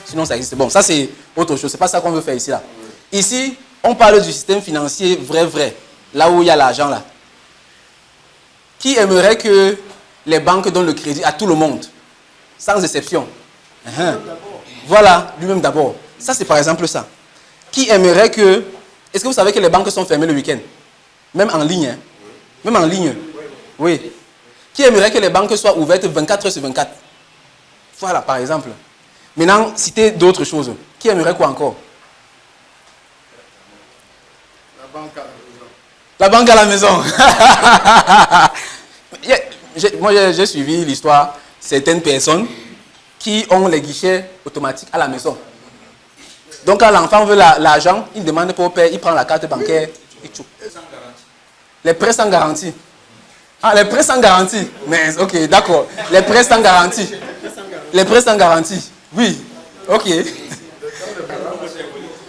Sinon, ça existe. Bon, ça, c'est autre chose. C'est pas ça qu'on veut faire ici, là. Ici, on parle du système financier vrai. Là où il y a l'argent, là. Qui aimerait que les banques donnent le crédit à tout le monde, sans exception? Voilà, lui-même d'abord. Ça, c'est par exemple ça. Qui aimerait que... Est-ce que vous savez que les banques sont fermées le week-end? Même en ligne, hein? Même en ligne. Oui. Qui aimerait que les banques soient ouvertes 24 heures sur 24? Voilà, par exemple. Maintenant, citez d'autres choses. Qui aimerait quoi encore? La banque à la maison. Moi, j'ai suivi l'histoire. Certaines personnes qui ont les guichets automatiques à la maison. Donc, quand l'enfant veut l'argent, il demande pour père, il prend la carte bancaire. Les prêts sans garantie. Ah, les prêts sans garantie. Mais, ok, d'accord. Les prêts sans garantie. Les prêts sans garantie. Oui, ok.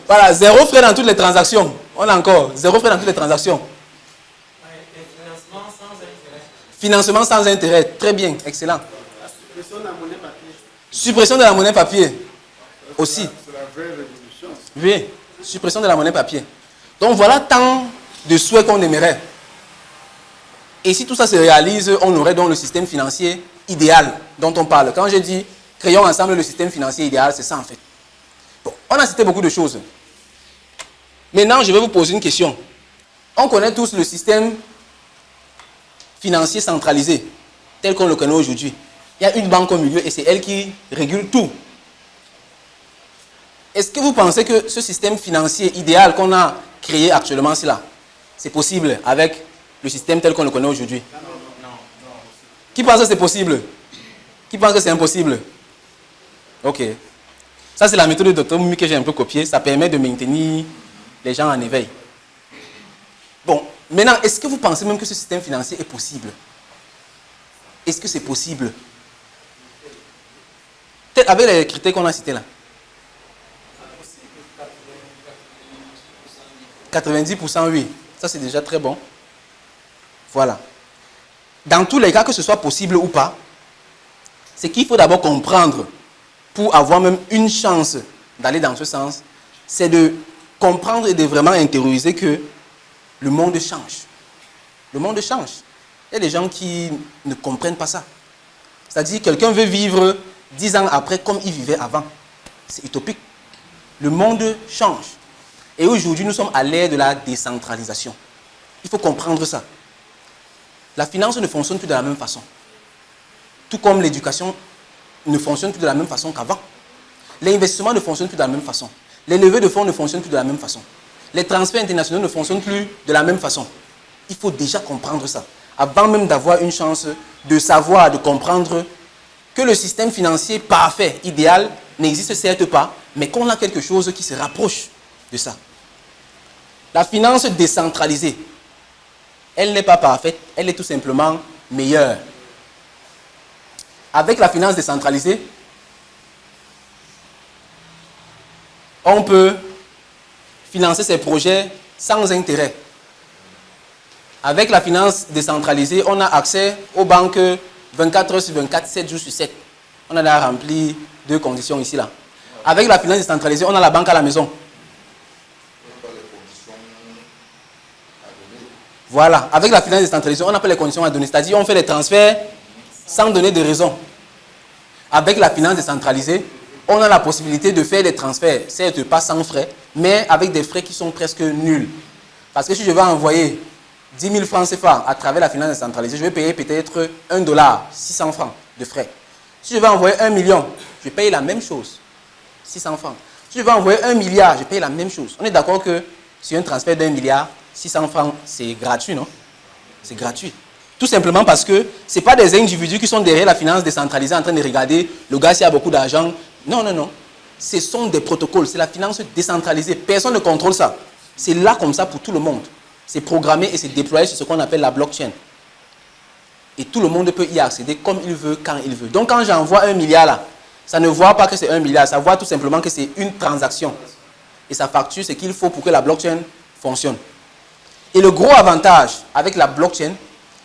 Voilà, 0 frais dans toutes les transactions. On a encore 0 frais dans toutes les transactions. Financement sans intérêt. Très bien, excellent. Suppression de la monnaie papier. Aussi. Oui, suppression de la monnaie papier. Donc voilà tant de souhaits qu'on aimerait. Et si tout ça se réalise, on aurait donc le système financier idéal dont on parle. Quand je dis créons ensemble le système financier idéal, c'est ça en fait. Bon, on a cité beaucoup de choses. Maintenant, je vais vous poser une question. On connaît tous le système financier centralisé, tel qu'on le connaît aujourd'hui. Il y a une banque au milieu et c'est elle qui régule tout. Est-ce que vous pensez que ce système financier idéal qu'on a créé actuellement, c'est possible avec le système tel qu'on le connaît aujourd'hui? Non. Qui pense que c'est possible? Qui pense que c'est impossible? Ok. Ça, c'est la méthode de Dr. Moumi que j'ai un peu copiée. Ça permet de maintenir les gens en éveil. Bon, maintenant, est-ce que vous pensez même que ce système financier est possible? Est-ce que c'est possible? Peut-être avec les critères qu'on a cités là. 90% oui. Ça, c'est déjà très bon. Voilà. Dans tous les cas, que ce soit possible ou pas, c'est qu'il faut d'abord comprendre, pour avoir même une chance d'aller dans ce sens, c'est de comprendre et de vraiment intérioriser que le monde change. Le monde change. Il y a des gens qui ne comprennent pas ça. C'est-à-dire, quelqu'un veut vivre 10 ans après comme il vivait avant. C'est utopique. Le monde change. Et aujourd'hui, nous sommes à l'ère de la décentralisation. Il faut comprendre ça. La finance ne fonctionne plus de la même façon. Tout comme l'éducation ne fonctionne plus de la même façon qu'avant. L'investissement ne fonctionne plus de la même façon. Les levées de fonds ne fonctionnent plus de la même façon. Les transferts internationaux ne fonctionnent plus de la même façon. Il faut déjà comprendre ça. Avant même d'avoir une chance de savoir, de comprendre que le système financier parfait, idéal, n'existe certes pas, mais qu'on a quelque chose qui se rapproche de ça. La finance décentralisée, elle n'est pas parfaite, elle est tout simplement meilleure. Avec la finance décentralisée, on peut financer ses projets sans intérêt. Avec la finance décentralisée, on a accès aux banques 24 heures sur 24, 7 jours sur 7. On a déjà rempli 2 conditions ici, là. Avec la finance décentralisée, on a la banque à la maison. Voilà. Avec la finance décentralisée, on n'a pas les conditions à donner. C'est-à-dire, on fait les transferts sans donner de raison. Avec la finance décentralisée, on a la possibilité de faire des transferts, certes pas sans frais, mais avec des frais qui sont presque nuls. Parce que si je vais envoyer 10 000 francs CFA à travers la finance décentralisée, je vais payer peut-être $1, 600 francs de frais. Si je vais envoyer 1 million, je paye la même chose, 600 francs. Si je vais envoyer 1 milliard, je paye la même chose. On est d'accord que sur un transfert d'1 milliard, 600 francs, c'est gratuit, non? C'est gratuit. Tout simplement parce que ce n'est pas des individus qui sont derrière la finance décentralisée en train de regarder le gars s'il y a beaucoup d'argent. Non, non, non. Ce sont des protocoles. C'est la finance décentralisée. Personne ne contrôle ça. C'est là comme ça pour tout le monde. C'est programmé et c'est déployé sur ce qu'on appelle la blockchain. Et tout le monde peut y accéder comme il veut, quand il veut. Donc quand j'envoie 1 milliard là, ça ne voit pas que c'est 1 milliard. Ça voit tout simplement que c'est une transaction. Et ça facture ce qu'il faut pour que la blockchain fonctionne. Et le gros avantage avec la blockchain,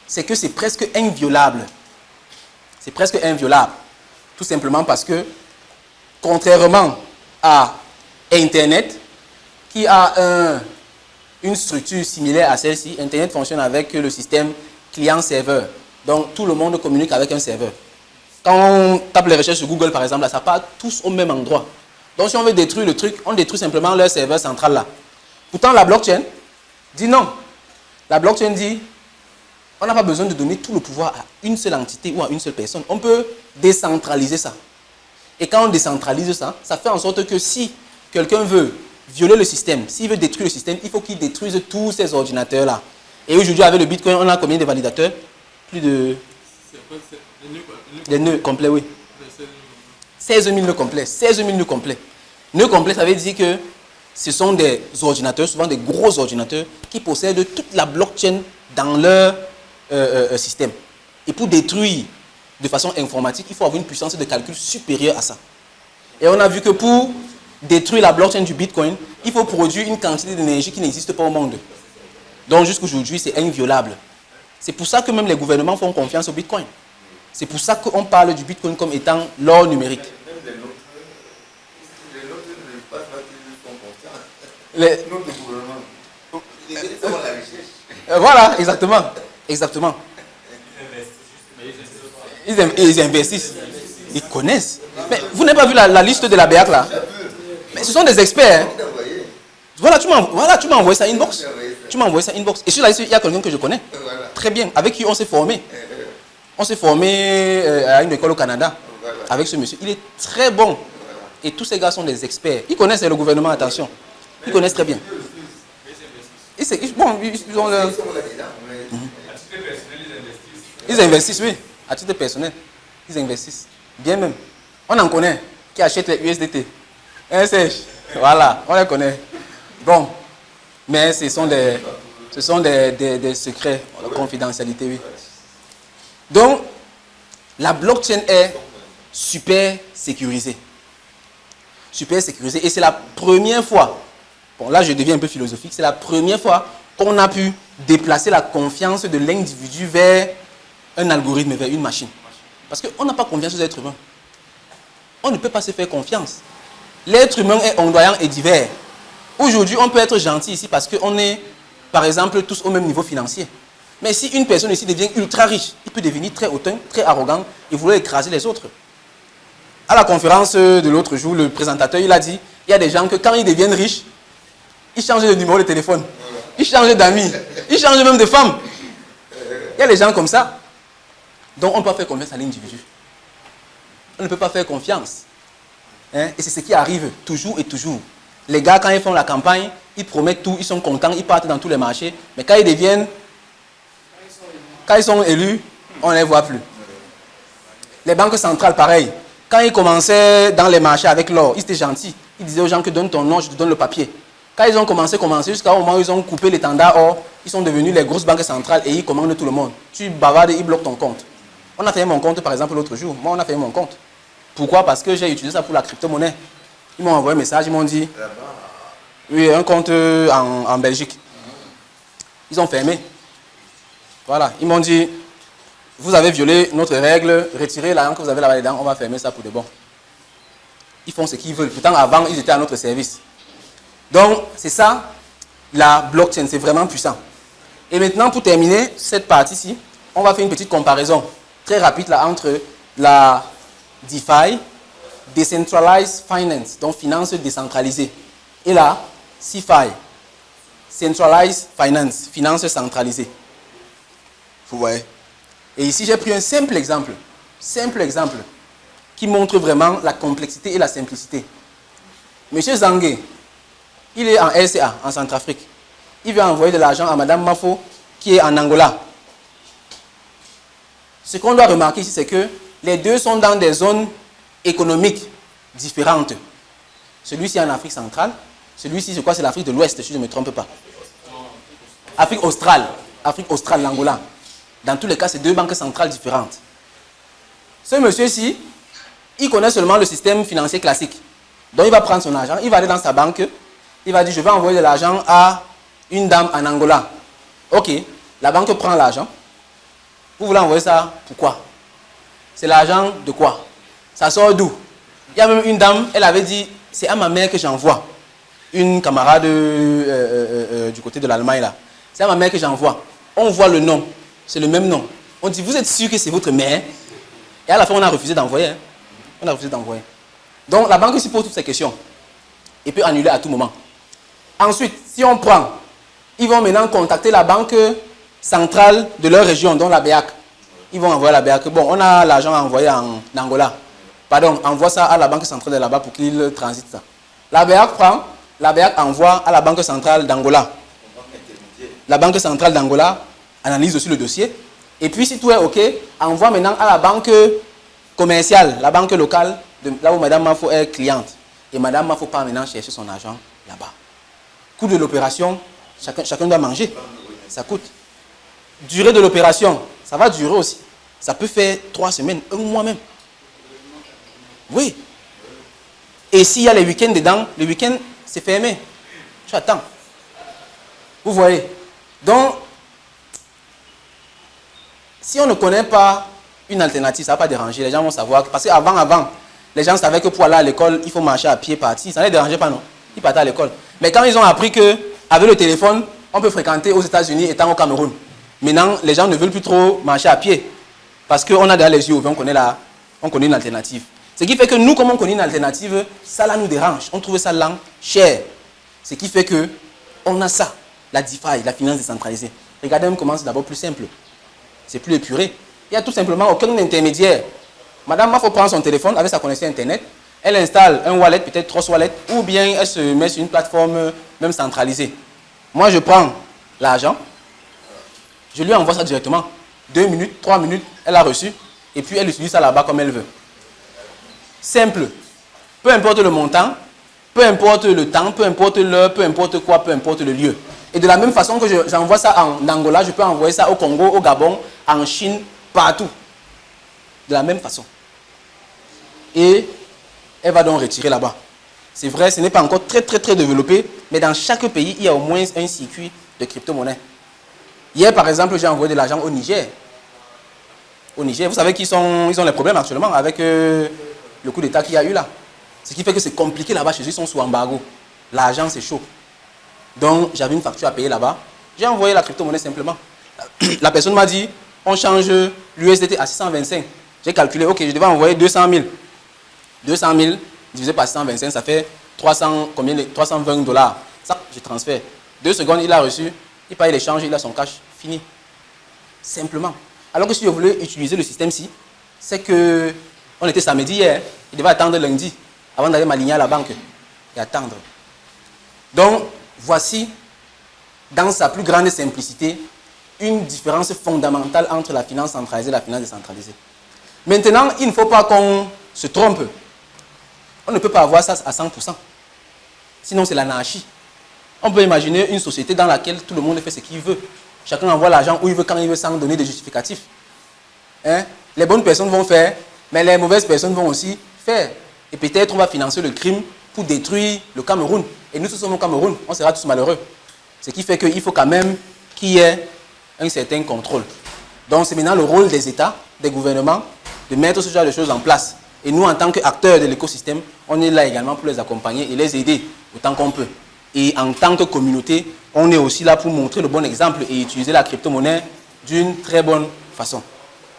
c'est que c'est presque inviolable. C'est presque inviolable. Tout simplement parce que contrairement à Internet, qui a une structure similaire à celle-ci, Internet fonctionne avec le système client-serveur. Donc, tout le monde communique avec un serveur. Quand on tape les recherches sur Google, par exemple, là, ça part tous au même endroit. Donc, si on veut détruire le truc, on détruit simplement leur serveur central là. Pourtant, la blockchain dit non. La blockchain dit, on n'a pas besoin de donner tout le pouvoir à une seule entité ou à une seule personne. On peut décentraliser ça. Et quand on décentralise ça, ça fait en sorte que si quelqu'un veut violer le système, s'il veut détruire le système, il faut qu'il détruise tous ces ordinateurs-là. Et aujourd'hui, avec le Bitcoin, on a combien de validateurs? Plus de... Des nœuds complets, oui. 16 000 nœuds complets. 16 000 nœuds complets. Nœuds complets, ça veut dire que ce sont des ordinateurs, souvent des gros ordinateurs, qui possèdent toute la blockchain dans leur système. Et pour détruire de façon informatique, il faut avoir une puissance de calcul supérieure à ça. Et on a vu que pour détruire la blockchain du Bitcoin, il faut produire une quantité d'énergie qui n'existe pas au monde. Donc jusqu'à aujourd'hui, c'est inviolable. C'est pour ça que même les gouvernements font confiance au Bitcoin. C'est pour ça qu'on parle du Bitcoin comme étant l'or numérique. Même les nôtres ne passent pas qu'ils font confiance. Notre gouvernement. Ils font la recherche. Voilà, exactement. Exactement. Ils investissent. Ils connaissent. Mais vous n'avez pas vu la liste de la BEAC là? Mais ce sont des experts. Voilà, tu m'as envoyé ça inbox. Tu m'as envoyé ça inbox. Et sur la liste, il y a quelqu'un que je connais. Très bien. Avec qui on s'est formé. On s'est formé à une école au Canada. Avec ce monsieur. Il est très bon. Et tous ces gars sont des experts. Ils connaissent le gouvernement, attention. Ils connaissent très bien. Ils investissent, oui. À titre personnel. Ils investissent. Bien même. On en connaît qui achètent les USDT. Voilà, on les connaît. Bon. Mais ce sont des secrets, la confidentialité, oui. Donc, la blockchain est super sécurisée. Super sécurisée. Et c'est la première fois, bon là je deviens un peu philosophique, c'est la première fois qu'on a pu déplacer la confiance de l'individu vers un algorithme, vers une machine. Parce qu'on n'a pas confiance aux êtres humains. On ne peut pas se faire confiance. L'être humain est ondoyant et divers. Aujourd'hui, on peut être gentil ici parce qu'on est, par exemple, tous au même niveau financier. Mais si une personne ici devient ultra riche, il peut devenir très hautain, très arrogant et vouloir écraser les autres. À la conférence de l'autre jour, le présentateur, il a dit, il y a des gens que quand ils deviennent riches, ils changent de numéro de téléphone, ils changent d'amis, ils changent même de femme. Il y a des gens comme ça. Donc on ne peut pas faire confiance à l'individu. On ne peut pas faire confiance. Hein? Et c'est ce qui arrive toujours et toujours. Les gars, quand ils font la campagne, ils promettent tout, ils sont contents, ils partent dans tous les marchés. Mais quand ils sont élus, on ne les voit plus. Les banques centrales, pareil. Quand ils commençaient dans les marchés avec l'or, ils étaient gentils. Ils disaient aux gens que donne ton nom, je te donne le papier. Quand ils ont commencé jusqu'au moment où ils ont coupé l'étendard or, ils sont devenus les grosses banques centrales et ils commandent tout le monde. Tu bavardes et ils bloquent ton compte. On a fait mon compte par exemple l'autre jour. Moi, on a fait mon compte. Pourquoi? Parce que j'ai utilisé ça pour la crypto-monnaie. Ils m'ont envoyé un message, ils m'ont dit, oui, un compte en Belgique. Ils ont fermé. Voilà, ils m'ont dit, vous avez violé notre règle, retirez l'argent que vous avez là-bas dedans, on va fermer ça pour de bon. Ils font ce qu'ils veulent. Pourtant, avant, ils étaient à notre service. Donc, c'est ça, la blockchain, c'est vraiment puissant. Et maintenant, pour terminer cette partie-ci, on va faire une petite comparaison très rapide là, entre la DeFi, Decentralized Finance, donc finance décentralisée, et la CeFi, Centralized Finance, finance centralisée. Vous voyez? Et ici, j'ai pris un simple exemple, qui montre vraiment la complexité et la simplicité. Monsieur Zangué, il est en RCA, en Centrafrique. Il veut envoyer de l'argent à Madame Mafo, qui est en Angola. Ce qu'on doit remarquer ici, c'est que les deux sont dans des zones économiques différentes. Celui-ci est en Afrique centrale, celui-ci, je crois, c'est l'Afrique de l'Ouest, si je ne me trompe pas. Afrique australe, l'Angola. Dans tous les cas, c'est deux banques centrales différentes. Ce monsieur-ci, il connaît seulement le système financier classique. Donc, il va prendre son argent, il va aller dans sa banque, il va dire, je vais envoyer de l'argent à une dame en Angola. Ok, la banque prend l'argent. Vous voulez envoyer ça, pourquoi? C'est l'argent de quoi? Ça sort d'où? Il y a même une dame, elle avait dit, c'est à ma mère que j'envoie. Une camarade du côté de l'Allemagne là. C'est à ma mère que j'envoie. On voit le nom, c'est le même nom. On dit, vous êtes sûr que c'est votre mère? Et à la fin, on a refusé d'envoyer. Hein. On a refusé d'envoyer. Donc la banque se pose toutes ces questions et peut annuler à tout moment. Ensuite, si on prend, ils vont maintenant contacter la banque centrale de leur région, dont la BEAC. Ils vont envoyer à la BEAC. Bon, on a l'argent à envoyer en Angola. Pardon, envoie ça à la banque centrale de là-bas pour qu'il transite ça. La BEAC prend, la BEAC envoie à la banque centrale d'Angola. La banque centrale d'Angola analyse aussi le dossier. Et puis, si tout est OK, envoie maintenant à la banque commerciale, la banque locale, là où Mme Mafo est cliente. Et Mme Mafo part maintenant chercher son argent là-bas. Coût de l'opération, chacun doit manger. Ça coûte. Durée de l'opération, ça va durer aussi. Ça peut faire 3 semaines, 1 mois même. Oui. Et s'il y a les week-ends dedans, le week-end, c'est fermé. Tu attends. Vous voyez. Donc, si on ne connaît pas une alternative, ça ne va pas déranger. Les gens vont savoir. Parce qu'avant, les gens savaient que pour aller à l'école, il faut marcher à pied, partir. Ça ne les dérangeait pas, non? Ils partaient à l'école. Mais quand ils ont appris qu'avec le téléphone, on peut fréquenter aux États-Unis étant au Cameroun. Maintenant, les gens ne veulent plus trop marcher à pied. Parce qu'on a déjà les yeux ouverts, on connaît une alternative. Ce qui fait que nous, comme on connaît une alternative, ça là nous dérange. On trouve ça là cher. Ce qui fait qu'on a ça, la DeFi, la finance décentralisée. Regardez même comment c'est d'abord plus simple. C'est plus épuré. Il n'y a tout simplement aucun intermédiaire. Madame Mafo prend son téléphone avec sa connexion Internet. Elle installe un wallet, peut-être 3 wallets, ou bien elle se met sur une plateforme même centralisée. Moi, je prends l'argent, je lui envoie ça directement. 2 minutes, 3 minutes, elle a reçu, et puis elle utilise ça là-bas comme elle veut. Simple. Peu importe le montant, peu importe le temps, peu importe l'heure, peu importe quoi, peu importe le lieu. Et de la même façon que j'envoie ça en Angola, je peux envoyer ça au Congo, au Gabon, en Chine, partout. De la même façon. Et elle va donc retirer là-bas. C'est vrai, ce n'est pas encore très développé, mais dans chaque pays, il y a au moins un circuit de crypto-monnaie. Hier, par exemple, j'ai envoyé de l'argent au Niger. Au Niger, vous savez qu'ils ont les problèmes actuellement avec le coup d'État qu'il y a eu là. Ce qui fait que c'est compliqué là-bas, chez eux, ils sont sous embargo. L'argent, c'est chaud. Donc, j'avais une facture à payer là-bas. J'ai envoyé la crypto-monnaie simplement. La personne m'a dit, on change l'USDT à 625. J'ai calculé, ok, je devais envoyer 200 000. 200 000 divisé par 625, ça fait 320 $. Ça, je transfère. 2 secondes, il a reçu, il paye l'échange, il a son cash, fini. Simplement. Alors que si je voulais utiliser le système-ci, c'est que on était samedi hier, il devait attendre lundi avant d'aller m'aligner à la banque et attendre. Donc, voici, dans sa plus grande simplicité, une différence fondamentale entre la finance centralisée et la finance décentralisée. Maintenant, il ne faut pas qu'on se trompe. On ne peut pas avoir ça à 100%. Sinon, c'est l'anarchie. On peut imaginer une société dans laquelle tout le monde fait ce qu'il veut. Chacun envoie l'argent où il veut, quand il veut, sans donner de justificatif. Hein? Les bonnes personnes vont faire, mais les mauvaises personnes vont aussi faire. Et peut-être on va financer le crime pour détruire le Cameroun. Et nous, tous sommes au Cameroun, on sera tous malheureux. Ce qui fait qu'il faut quand même qu'il y ait un certain contrôle. Donc, c'est maintenant le rôle des États, des gouvernements, de mettre ce genre de choses en place. Et nous, en tant qu'acteurs de l'écosystème, on est là également pour les accompagner et les aider autant qu'on peut. Et en tant que communauté, on est aussi là pour montrer le bon exemple et utiliser la crypto-monnaie d'une très bonne façon.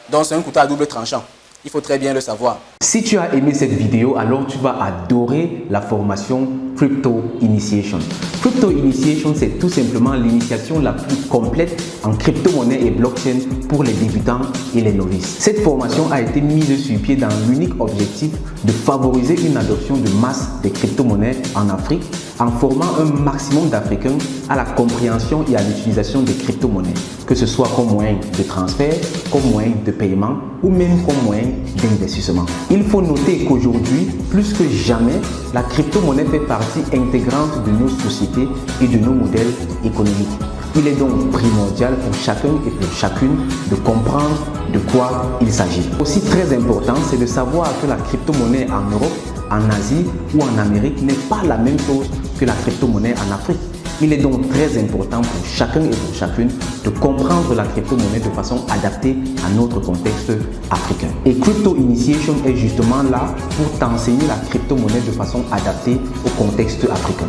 Donc, c'est un couteau à double tranchant. Il faut très bien le savoir. Si tu as aimé cette vidéo, alors tu vas adorer la formation Crypto Initiation. Crypto Initiation, c'est tout simplement l'initiation la plus complète en crypto-monnaie et blockchain pour les débutants et les novices. Cette formation a été mise sur pied dans l'unique objectif de favoriser une adoption de masse des crypto-monnaies en Afrique en formant un maximum d'Africains à la compréhension et à l'utilisation des crypto-monnaies, que ce soit comme moyen de transfert, comme moyen de paiement ou même comme moyen d'investissement. Il faut noter qu'aujourd'hui, plus que jamais, la crypto-monnaie fait partie intégrante de nos sociétés et de nos modèles économiques. Il est donc primordial pour chacun et pour chacune de comprendre de quoi il s'agit. Aussi très important, c'est de savoir que la crypto-monnaie en Europe, en Asie ou en Amérique n'est pas la même chose que la crypto-monnaie en Afrique. Il est donc très important pour chacun et pour chacune de comprendre la crypto-monnaie de façon adaptée à notre contexte africain. Et Crypto Initiation est justement là pour t'enseigner la crypto-monnaie de façon adaptée au contexte africain.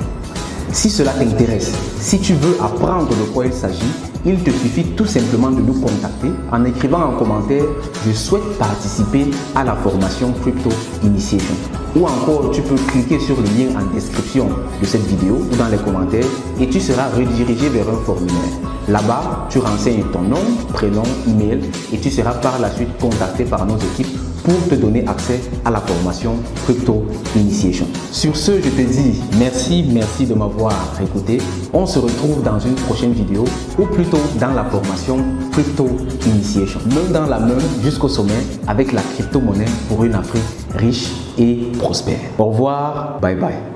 Si cela t'intéresse, si tu veux apprendre de quoi il s'agit, il te suffit tout simplement de nous contacter en écrivant en commentaire « Je souhaite participer à la formation Crypto Initiation ». Ou encore, tu peux cliquer sur le lien en description de cette vidéo ou dans les commentaires et tu seras redirigé vers un formulaire. Là-bas, tu renseignes ton nom, prénom, email et tu seras par la suite contacté par nos équipes pour te donner accès à la formation Crypto Initiation. Sur ce, je te dis merci de m'avoir écouté. On se retrouve dans une prochaine vidéo ou plutôt dans la formation Crypto Initiation. Main dans la main jusqu'au sommet avec la crypto-monnaie pour une Afrique riche et prospère. Au revoir, bye bye.